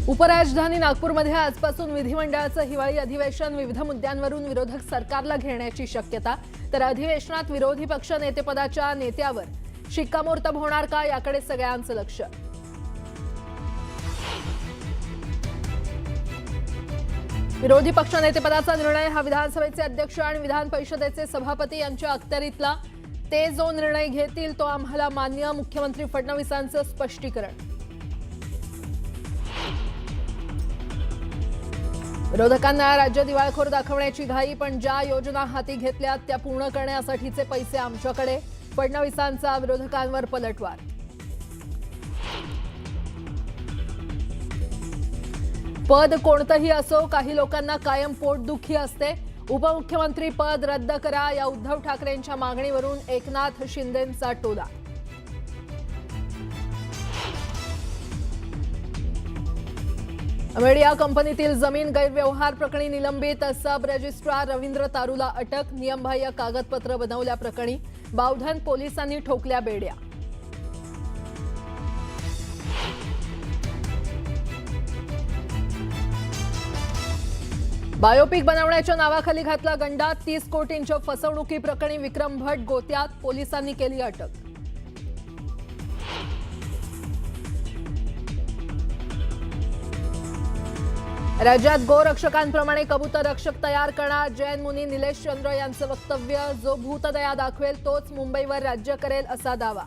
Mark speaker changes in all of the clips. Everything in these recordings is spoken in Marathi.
Speaker 1: उपराजधानी नागपूरमध्ये आजपासून विधिमंडळाचं हिवाळी अधिवेशन विविध मुद्द्यांवरून विरोधक सरकारला घेण्याची शक्यता। तर अधिवेशनात विरोधी पक्ष नेतेपदाच्या नेत्यावर शिक्कामोर्तब होणार का याकडे सगळ्यांचं लक्ष। विरोधी पक्ष नेतेपदाचा निर्णय हा विधानसभेचे अध्यक्ष आणि विधान परिषदेचे सभापती यांच्या अखत्यारीतला। ते जो निर्णय घेतील तो आम्हाला मान्य, मुख्यमंत्री फडणवीसांचं स्पष्टीकरण। विरोधकांना राज्य दिवाळखोर दाखवण्याची घाई, पण ज्या योजना हाती घेतल्यात त्या पूर्ण करण्यासाठीचे पैसे आमच्याकडे। फडणवीसांचा विरोधकांवर पलटवार। पद कोणतंही असो, काही लोकांना कायम पोटदुखी असते। उपमुख्यमंत्री पद रद्द करा या उद्धव ठाकरेंच्या मागणीवरून एकनाथ शिंदेंचा टोला। मीडिया कंपनीतील जमीन गैरव्यवहार प्रकरणी निलंबित सब रजिस्ट्रार रवींद्र तारूला अटक। नियमबाह्य कागदपत्र बनवल्याप्रकरणी बावधन पोलिसांनी ठोकल्या बेड्या। बायोपिक बनवण्याच्या नावाखाली घातला गंडा। 30 कोटींच्या फसवणुकी प्रकरणी विक्रम भट गोत्यात, पोलिसांनी केली अटक। राज्यात गोरक्षकांप्रमाणे कबूतर रक्षक तयार करणार। जैन मुनी निलेश चंद्र यांचं वक्तव्य, जो भूतदया दाखवेल तोच मुंबईवर राज्य करेल असा दावा।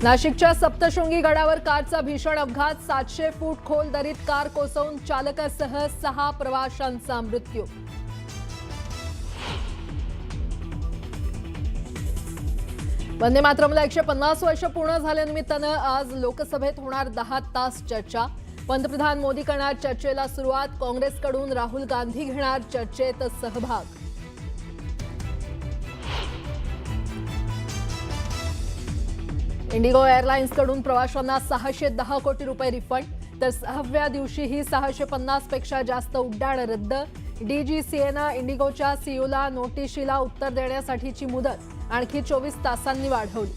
Speaker 1: नाशिकच्या सप्तशृंगी गडावर कारचा भीषण अपघात। 700 फूट खोल दरीत कार कोसळून चालकासह 6 प्रवाशांचा मृत्यू। वंदे मातरमला 150 वर्ष पूर्ण झाल्यानिमित्तानं आज लोकसभेत होणार 10 तास चर्चा। पंतप्रधान मोदी करणार चर्चेला सुरुवात। काँग्रेसकडून राहुल गांधी घेणार चर्चेत सहभाग। इंडिगो एअरलाइन्सकडून प्रवाशांना 610 कोटी रुपये रिफंड। तर 6व्या दिवशीही 650 पेक्षा जास्त उड्डाण रद्द। डीजीसीएनं इंडिगोच्या सीईओला नोटिशीला उत्तर देण्यासाठीची मुदत आणखी 24 तासांनी वाढवली।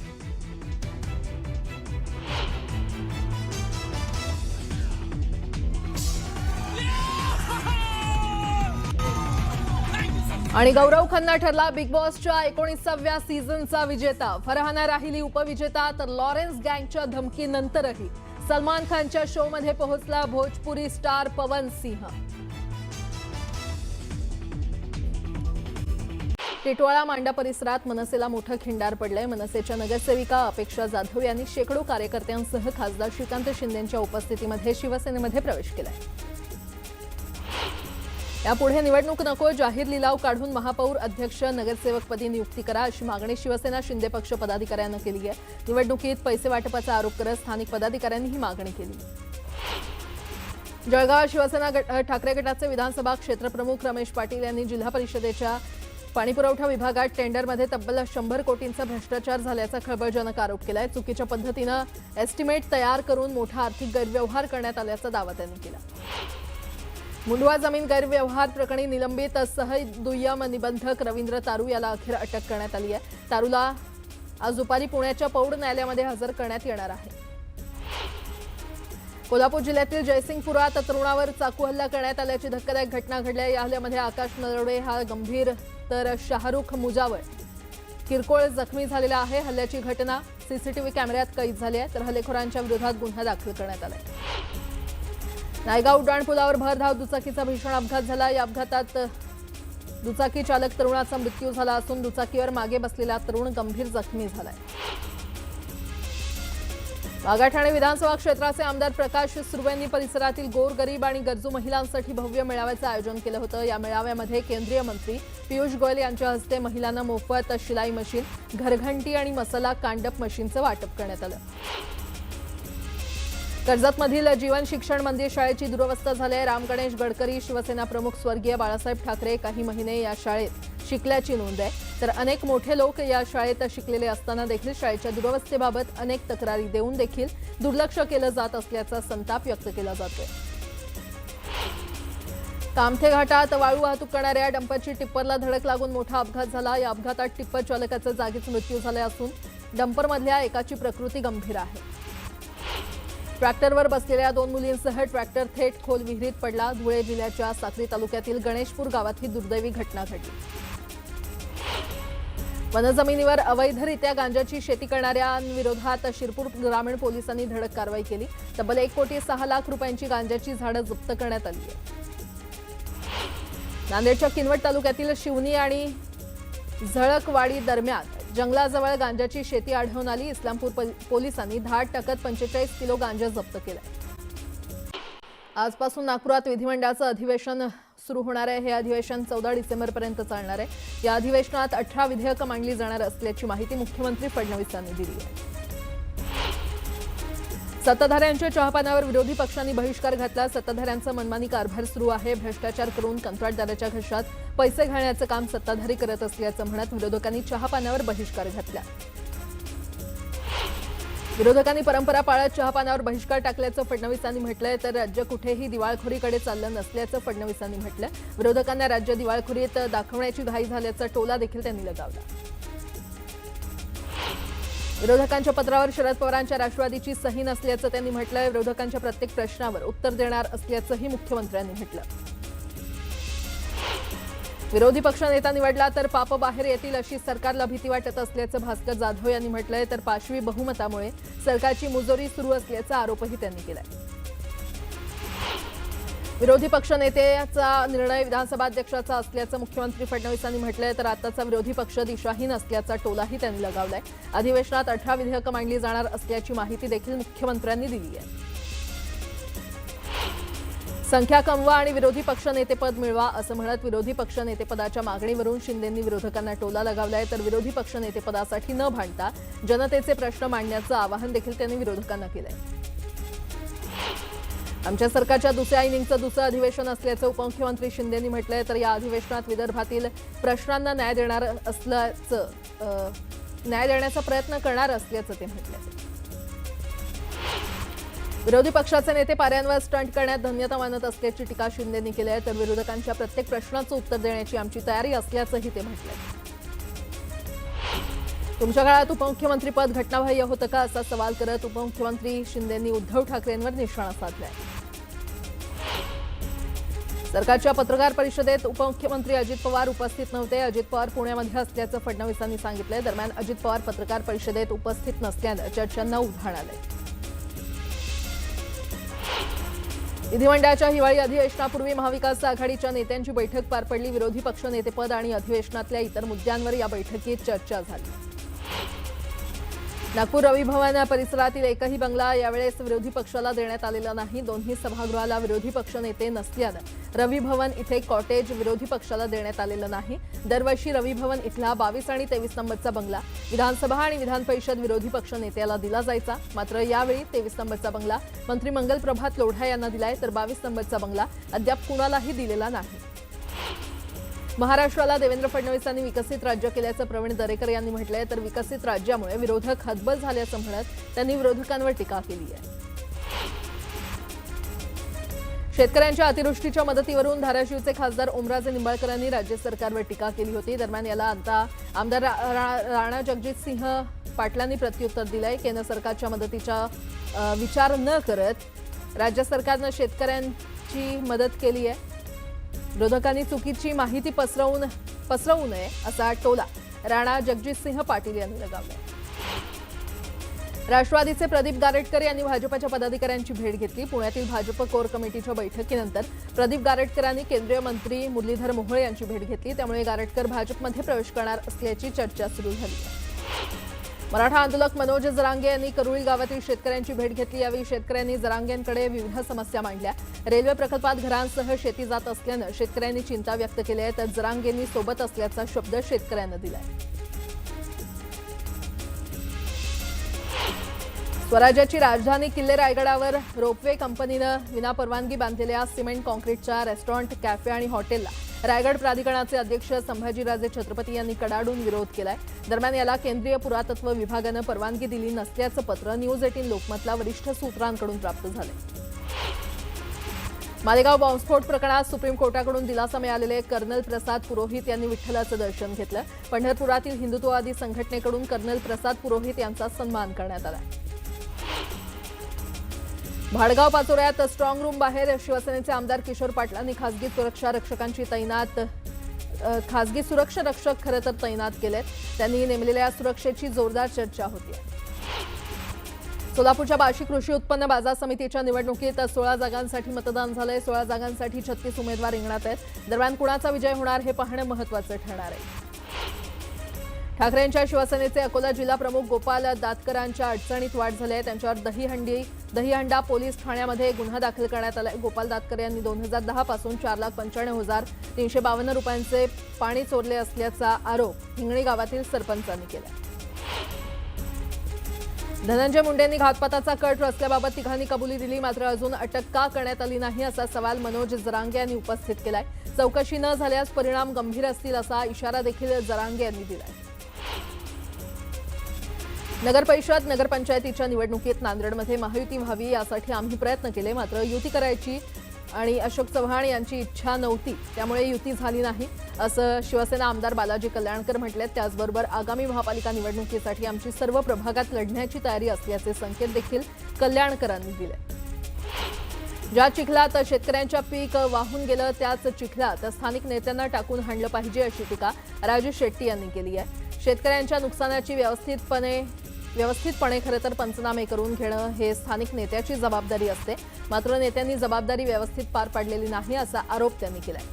Speaker 1: आणि गौरव खन्ना ठरला बिग बॉसच्या 19व्या सीझनचा विजेता। फरहाना राहिली उपविजेता। तर लॉरेन्स गँगच्या धमकीनंतरही सलमान खानच्या शोमध्ये पोहोचला भोजपुरी स्टार पवन सिंह। टिटवाळा मांडा परिसरात मनसेला मोठं खिंडार पडलंय। मनसेच्या नगरसेविका अपेक्षा जाधव यांनी शेकडो कार्यकर्त्यांसह खासदार श्रीकांत शिंदेंच्या उपस्थितीमध्ये शिवसेनेमध्ये प्रवेश केलाय। यापुढे निवडणूक नको, जाहीर लिलाव काढून महापौर अध्यक्ष नगरसेवकपदी नियुक्ती करा अशी मागणी शिवसेना शिंदे पक्ष पदाधिकाऱ्यांनी केली आहे। निवडणुकीत पैसे वाटपाचा आरोप करत स्थानिक पदाधिकाऱ्यांनी ही मागणी केली। जळगाव शिवसेना ठाकरे गटाचे विधानसभा क्षेत्रप्रमुख रमेश पाटील यांनी जिल्हा परिषदेच्या पाणीपुरवठा विभागात टेंडरमध्ये तब्बल 100 कोटींचा भ्रष्टाचार झाल्याचा खळबळजनक आरोप केलाय। चुकीच्या पद्धतीनं एस्टिमेट तयार करून मोठा आर्थिक गैरव्यवहार करण्यात आल्याचा दावा त्यांनी केला। मुंडवा जमीन गैरव्यवहार प्रकरणी निलंबित दुय्यम निबंधक रवींद्र तारू याला अखेर अटक करण्यात आली आहे। तारूला आज दुपारी पुण्याच्या पौड न्यायालयामध्ये हजर करण्यात येणार आहे। कोल्हापूर जिल्ह्यातील जयसिंगपुरात तरुणावर चाकू हल्ला करण्यात आल्याची धक्कादायक घटना घडली। या हल्ल्यामध्ये आकाश नरवडे हा गंभीर तर शाहरुख मुजावर किरकोळ जखमी झालेला आहे। हल्ल्याची घटना सीसीटीव्ही कॅमेऱ्यात कैद झाली आहे। तर हल्लेखोरांच्या विरोधात गुन्हा दाखल करण्यात आला आहे। नायगाव उड्डाणपुलावर भरधाव दुचाकीचा भीषण अपघात झाला। या अपघातात दुचाकी चालक तरुणाचा मृत्यू झाला असून दुचाकीवर मागे बसलेला तरुण गंभीर जखमी झालाय। वाघाठाणे विधानसभा क्षेत्राचे आमदार प्रकाश सुर्वेंनी परिसरातील गोरगरीब आणि गरजू महिलांसाठी भव्य मेळाव्याचं आयोजन केलं होतं। या मेळाव्यामध्ये केंद्रीय मंत्री पियुष गोयल यांच्या हस्ते महिलांना मोफत शिलाई मशीन, घरघंटी आणि मसाला कांडप मशीनचं वाटप करण्यात आलं। कर्जतमधील जीवन शिक्षण मंदिर शाळेची दुरवस्था झाली आहे। राम गणेश गडकरी शिवसेना प्रमुख स्वर्गीय बाळासाहेब ठाकरे काही महिने या शाळेत शिकल्याची नोंद आहे। तर अनेक मोठे लोक या शाळेत शिकलेले असताना देखील शाळेच्या दुरवस्थेबाबत अनेक तक्रारी देऊन देखील दुर्लक्ष केलं जात असल्याचा संताप व्यक्त केला जातोय। कामथे घाटात वाळू वाहतूक करणाऱ्या डंपरची टिप्परला धडक लागून मोठा अपघात झाला। या अपघातात टिप्पर चालकाचा जागीच मृत्यू झाला असून डंपरमधल्या एकाची प्रकृती गंभीर आहे. ट्रॅक्टरवर बसलेल्या 2 मुलींसह ट्रॅक्टर थेट खोल विहिरीत पडला. धुळे जिल्ह्याच्या साक्री तालुक्यातील गणेशपूर गावात ही दुर्दैवी घटना घडली. वनजमिनीवर अवैधरित्या गांजाची शेती करणाऱ्यांविरोधात शिरपूर ग्रामीण पोलिसांनी धडक कारवाई केली. तब्बल 1,06,00,000 रुपयांची गांजाची झाडं जप्त करण्यात आली आहे. नांदेडच्या किनवट तालुक्यातील शिवनी आणि झळकवाडी दरम्यान जंगलाजवळ गांजाची शेती आढळून आली. इस्लामपूर पोलिसांनी 10 टक्कत 45 किलो गांजा जप्त केला. आजपासून नागपुरात विधिमंडळाचं अधिवेशन सुरू होणार आहे. हे अधिवेशन 14 डिसेंबरपर्यंत चालणार आहे. या अधिवेशनात 18 विधेयकं मांडली जाणार असल्याची माहिती मुख्यमंत्री फडणवीस यांनी दिली आहे. सत्ताधाऱ्यांच्या चहापानावर विरोधी पक्षांनी बहिष्कार घातला. सत्ताधाऱ्यांचा मनमानी कारभार सुरू आहे. भ्रष्टाचार करून कंत्राटदाराच्या घशात पैसे घालण्याचं काम सत्ताधारी करत असल्याचं म्हणत विरोधकांनी चहापानावर बहिष्कार घातला. विरोधकांनी परंपरा पाळत चहापानावर बहिष्कार टाकल्याचं फडणवीसांनी म्हटलंय. तर राज्य कुठेही दिवाळखोरीकडे चाललं नसल्याचं फडणवीसांनी म्हटलं. विरोधकांना राज्य दिवाळखोरीत दाखवण्याची घाई झाल्याचा टोला देखील त्यांनी लगावला. विरोधकांच्या पत्रावर शरद पवारांच्या राष्ट्रवादीची सही नसल्याचं त्यांनी म्हटलंय. विरोधकांच्या प्रत्येक प्रश्नावर उत्तर देणार असल्याचंही मुख्यमंत्र्यांनी म्हटलं. विरोधी पक्ष नेता निवडला तर पाप बाहेर येतील अशी सरकारला भीती वाटत असल्याचं भास्कर जाधव यांनी म्हटलंय. तर पाशवी बहुमतामुळे सरकारची मुजोरी सुरू असल्याचा आरोपही त्यांनी केलाय. विरोधी पक्ष नेत्याचा निर्णय विधानसभा अध्यक्षाचा असल्याचं मुख्यमंत्री फडणवीसांनी म्हटलंय. तर आताचा विरोधी पक्ष दिशाहीन असल्याचा टोलाही त्यांनी लगावलाय. अधिवेशनात 18 विधेयकं मांडली जाणार असल्याची माहिती देखील मुख्यमंत्र्यांनी दिली आहे. संख्या कमवा आणि विरोधी पक्ष नेतेपद मिळवा असं म्हणत विरोधी पक्ष नेतेपदाच्या मागणीवरून शिंदेंनी विरोधकांना टोला लगावलाय. तर विरोधी पक्ष नेतेपदासाठी न भांडता जनतेचे प्रश्न मांडण्याचं आवाहन देखील त्यांनी विरोधकांना केलंय. आमच्या सरकारच्या दुसऱ्या इनिंगचं दुसरं अधिवेशन असल्याचं उपमुख्यमंत्री शिंदेंनी म्हटलंय. तर या अधिवेशनात विदर्भातील प्रश्नांना न्याय देण्याचा प्रयत्न करणार असल्याचं ते म्हटलंय. विरोधी पक्षाचे नेते पाऱ्यांवर स्टंट करण्यात धन्यता मानत असल्याची टीका शिंदेंनी केली आहे. तर विरोधकांच्या प्रत्येक प्रश्नाचं उत्तर देण्याची आमची तयारी असल्याचंही ते म्हटलंय. तुमच्या काळात उपमुख्यमंत्रीपद घटनाबाह्य होतं का असा सवाल करत उपमुख्यमंत्री शिंदेंनी उद्धव ठाकरेंवर निशाणा साधलाय. सरकारच्या पत्रकार परिषदेत उपमुख्यमंत्री अजित पवार उपस्थित नव्हते. अजित पवार पुण्यामध्ये असल्याचं फडणवीसांनी सांगितलंय. दरम्यान अजित पवार पत्रकार परिषदेत उपस्थित नसल्यानं चर्चांना उधाण आलंय. विधिमंडळाच्या हिवाळी अधिवेशनापूर्वी महाविकास आघाडीच्या नेत्यांची बैठक पार पडली. विरोधी पक्ष नेतेपद आणि अधिवेशनातल्या इतर मुद्द्यांवर या बैठकीत चर्चा झाली. नागपूर रवी भवन परिसरातील एकही बंगला यावेळेस विरोधी पक्षाला देण्यात आलेला नाही. दोन्ही सभागृहाला विरोधी पक्ष नेते नसल्यानं रवी भवन इथे कॉटेज विरोधी पक्षाला देण्यात आलेलं नाही. दरवर्षी रवी भवन इथला 22 आणि 23 नंबरचा बंगला विधानसभा आणि विधान परिषद विरोधी पक्ष नेत्याला दिला जायचा. मात्र यावेळी 23 नंबरचा बंगला मंत्री मंगल प्रभात लोढा यांना दिलाय. तर 22 नंबरचा बंगला अद्याप कुणालाही दिलेला नाही. महाराष्ट्राला देवेंद्र फडणवीसांनी विकसित राज्य केल्याचं प्रवीण दरेकर यांनी म्हटलंय. तर विकसित राज्यामुळे विरोधक हतबल झाल्याचं म्हणत त्यांनी विरोधकांवर टीका केली आहे. शेतकऱ्यांच्या अतिवृष्टीच्या मदतीवरून धाराशिवचे खासदार ओमराजे निंबाळकरांनी राज्य सरकारवर टीका केली होती. दरम्यान याला आता आमदार राणा जगजितसिंह पाटलांनी प्रत्युत्तर दिलंय. केंद्र सरकारच्या मदतीचा विचार न करत राज्य सरकारनं शेतकऱ्यांची मदत केली आहे. विरोधकांनी चुकीची माहिती पसरवू नये असा टोला राणा जगजितसिंह पाटील यांनी लगावलाय. राष्ट्रवादीचे प्रदीप गारटकर यांनी भाजपच्या पदाधिकाऱ्यांची भेट घेतली. पुण्यातील भाजप कोर कमिटीच्या बैठकीनंतर प्रदीप गारटकरांनी केंद्रीय मंत्री मुरलीधर मोहोळ यांची भेट घेतली. त्यामुळे गारटकर भाजपमध्ये प्रवेश करणार असल्याची चर्चा सुरू झाली. मराठा आंदोलक मनोज जरांगे यांनी करुळी गावातील शेतकऱ्यांची भेट घेतली. यावेळी शेतकऱ्यांनी जरांगेंकडे विविध समस्या मांडल्या. रेल्वे प्रकल्पात घरांसह शेती जात असल्यानं शेतकऱ्यांनी चिंता व्यक्त केली आहे. तर जरांगेंनी सोबत असल्याचा शब्द शेतकऱ्यांना दिलाय. स्वराज्याची राजधानी किल्ले रायगडावर रोपवे कंपनीनं विनापरवानगी बांधलेल्या सिमेंट कॉन्क्रीटच्या रेस्टॉरंट, कॅफे आणि हॉटेलला रायगड प्राधिकरणाचे अध्यक्ष संभाजीराजे छत्रपती यांनी कडाडून विरोध केलाय. दरम्यान याला केंद्रीय पुरातत्व विभागानं परवानगी दिली नसल्याचं पत्र न्यूज 18 लोकमतला वरिष्ठ सूत्रांकडून प्राप्त झालंय. मालेगाव बॉम्बस्फोट प्रकरणात सुप्रीम कोर्टाकडून दिलासा मिळालेले कर्नल प्रसाद पुरोहित यांनी विठ्ठलाचं दर्शन घेतलं. पंढरपुरातील हिंदुत्ववादी संघटनेकडून कर्नल प्रसाद पुरोहित यांचा सन्मान करण्यात आला. भाडगाव पाचोऱ्यात स्ट्रॉंग रूम बाहेर शिवसेनेचे आमदार किशोर पाटलांनी खासगी सुरक्षा रक्षक खरं तर तैनात केलेत. त्यांनी नेमलेल्या सुरक्षेची जोरदार चर्चा होती. सोलापूरच्या बार्शी कृषी उत्पन्न बाजार समितीच्या निवडणुकीत 16 जागांसाठी मतदान झालंय. 16 जागांसाठी 36 उमेदवार रिंगणात आहेत. दरम्यान कुणाचा विजय होणार हे पाहणं महत्त्वाचं ठरणार आहे. ठाकरेंच्या शिवसेनेचे अकोला जिल्हा प्रमुख गोपाल दातकरांच्या अडचणीत वाढ झाली आहे. त्यांच्यावर दहीहंडा पोलीस ठाण्यामध्ये गुन्हा दाखल करण्यात आलाय. गोपाल दातकर यांनी 2010 पासून 4,95,352 रुपयांचे पाणी चोरले असल्याचा आरोप हिंगणी गावातील सरपंचांनी केला. धनंजय मुंडेंनी घातपाताचा कट रचल्याबाबत तिघांनी कबुली दिली. मात्र अजून अटक का करण्यात आली नाही असा सवाल मनोज जरांगे यांनी उपस्थित केलाय. चौकशी न झाल्यास परिणाम गंभीर असतील असा इशारा देखील जरांगे यांनी दिलाय. नगरपरिषद नगरपंचायतीच्या निवडणुकीत नांदेडमध्ये महायुती व्हावी यासाठी आम्ही प्रयत्न केले. मात्र युती करायची आणि अशोक चव्हाण यांची इच्छा नव्हती, त्यामुळे युती झाली नाही असं शिवसेना आमदार बालाजी कल्याणकर म्हटलेत. त्याचबरोबर आगामी महापालिका निवडणुकीसाठी आमची सर्व प्रभागात लढण्याची तयारी असल्याचे संकेत देखील कल्याणकरांनी दिले. ज्या चिखलात शेतकऱ्यांच्या पीक वाहून गेलं त्याच चिखलात स्थानिक नेत्यांना टाकून हाणलं पाहिजे अशी टीका राजू शेट्टी यांनी केली आहे. शेतकऱ्यांच्या नुकसानाची व्यवस्थितपणे खरं तर पंचनामे करून घेणं हे स्थानिक नेत्याची जबाबदारी असते. मात्र नेत्यांनी जबाबदारी व्यवस्थित पार पाडलेली नाही असा आरोप त्यांनी केलाय.